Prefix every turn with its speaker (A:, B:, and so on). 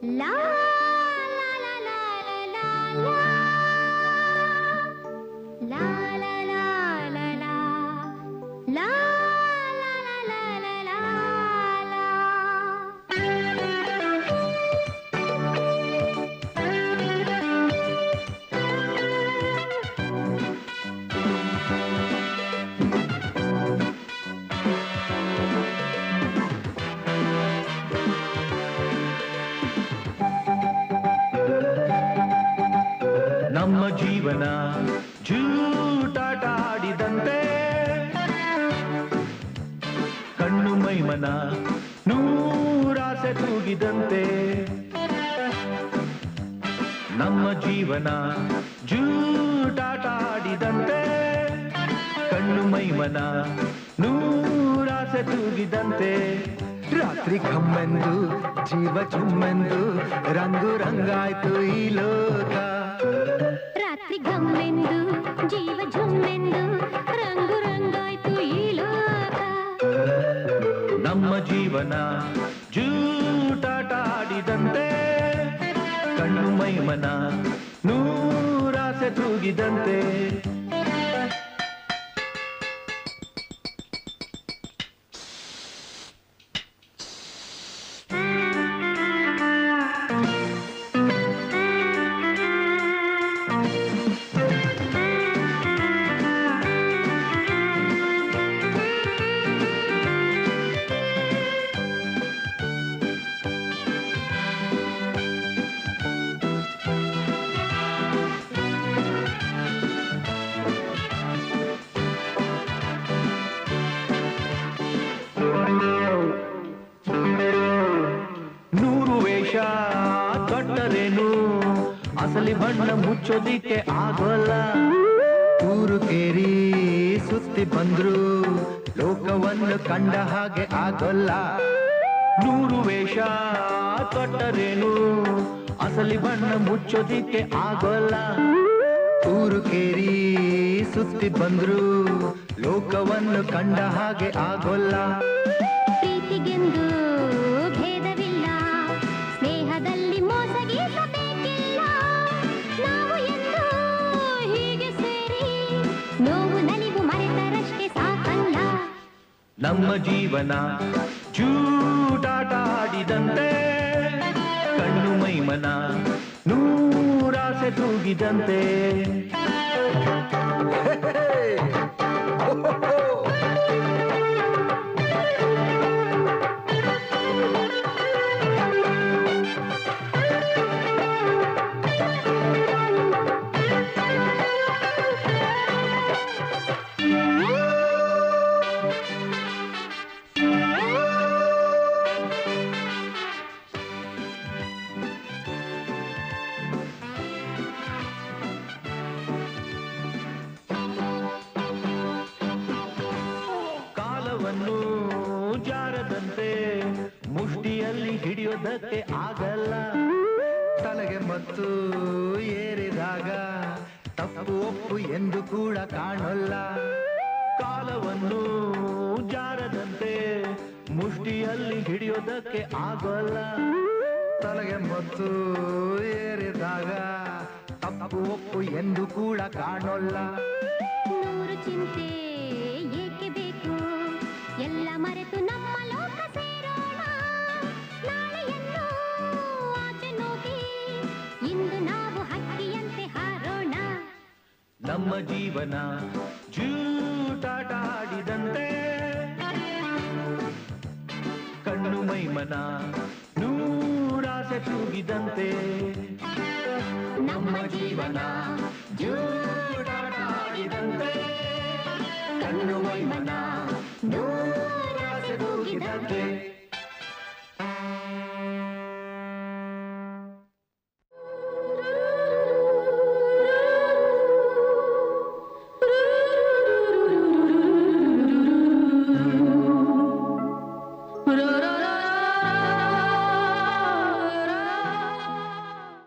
A: La la la la la la la la la la la la la
B: ನಮ್ಮ ಜೀವನ ಜೂಟಾಟ ಆಡಿದಂತೆ ಕಣ್ಣು ಮೈಮನ ನೂರಾಸೆ ತೂಗಿದಂತೆ ನಮ್ಮ ಜೀವನ ಜೂಟಾಟ ಆಡಿದಂತೆ ಕಣ್ಣು ಮೈಮನ ನೂರಾಸೆ ತೂಗಿದಂತೆ
C: ರಾತ್ರಿ ಘಮ್ಮೆಂದು ಜೀವ ಚುಮ್ಮೆಂದು ರಂಗು ರಂಗಾಯ್ತು ಈ ಲೋಕ
A: ರಾತ್ರಿ ಘಮ್ಮೆಂದು ಜೀವ ಝುಮ್ಮೆಂದು ರಂಗು ರಂಗಾಯ್ತು ಈ ಲೋಕ
B: ನಮ್ಮ ಜೀವನ ಜೂಟಾಟ ಆಡಿದಂತೆ ಕಣ್ಣು ಮೈಮನ ನೂರಾಸೆ ತೂಗಿದಂತೆ ತೊಟ್ಟರೇನು ಅಸಲಿ ಬಣ್ಣ ಮುಚ್ಚೋದಿಕ್ಕೆ ಆಗೋಲ್ಲ
C: ಊರು ಕೇರಿ ಸುತ್ತಿ ಬಂದ್ರು ಲೋಕವನ್ನು ಕಂಡ ಹಾಗೆ ಆಗೋಲ್ಲ
B: ನೂರು ವೇಷ ತೊಟ್ಟರೇನು ಅಸಲಿ ಬಣ್ಣ ಮುಚ್ಚೋದಿಕ್ಕೆ ಆಗೋಲ್ಲ
C: ಊರು ಕೇರಿ ಸುತ್ತಿ ಬಂದ್ರು ಲೋಕವನ್ನು ಕಂಡ ಹಾಗೆ ಆಗೋಲ್ಲ
A: ಪ್ರೀತಿಗೆಂದು ಭೇದವಿಲ್ಲ ಸ್ನೇಹದಲ್ಲಿ ಮೋಸಗೀಸಬೇಕಿಲ್ಲ ನಾವು ಎಂದು ಹೀಗೆ ಸೇರಿ ನೋವು ನಲಿವು ಮರೆತರಷ್ಟೇ ಸಾಕಲ್ಲ
B: ನಮ್ಮ ಜೀವನ ಜೂಟಾಟ ಆಡಿದಂತೆ ಕಣ್ಣು ಮೈಮನ ನೂರಾಸೆ ತೂಗಿದಂತೆ ಕಾಲವನ್ನು ಜಾರದಂತೆ ಮುಷ್ಟಿಯಲ್ಲಿ ಹಿಡಿಯೋದಕ್ಕೆ ಆಗಲ್ಲ
C: ತಲೆಗೆ ಮತ್ತು ಏರಿದಾಗ ತಪ್ಪು ಒಪ್ಪು ಎಂದು ಕೂಡ ಕಾಣೋಲ್ಲ
B: ಕಾಲವನ್ನು ಜಾರದಂತೆ ಮುಷ್ಟಿಯಲ್ಲಿ ಹಿಡಿಯೋದಕ್ಕೆ ಆಗೋಲ್ಲ
C: ತಲೆಗೆ ಮತ್ತು ಏರಿದಾಗ ತಪ್ಪು ಒಪ್ಪು ಎಂದು ಕೂಡ ಕಾಣೋಲ್ಲ
A: ನೂರು ಚಿಂತೆ ಏಕೆ ಬೇಕು ಎಲ್ಲ ಮರೆತು ನಮ್ಮ ಲೋಕ ಸೇರೋಣ ನಾಳೆಯನ್ನು ಆಚೆ ನೋಗಿ ಇಂದು ನಾವು ಹಕ್ಕಿಯಂತೆ ಹಾರೋಣ
B: ನಮ್ಮ ಜೀವನ ಜೂಟಾಟ ಆಡಿದಂತೆ ಕಣ್ಣು ಮೈಮನ ನೂರಾಸೆ ತೂಗಿದಂತೆ
A: ನಮ್ಮ ಜೀವನ ಜೂ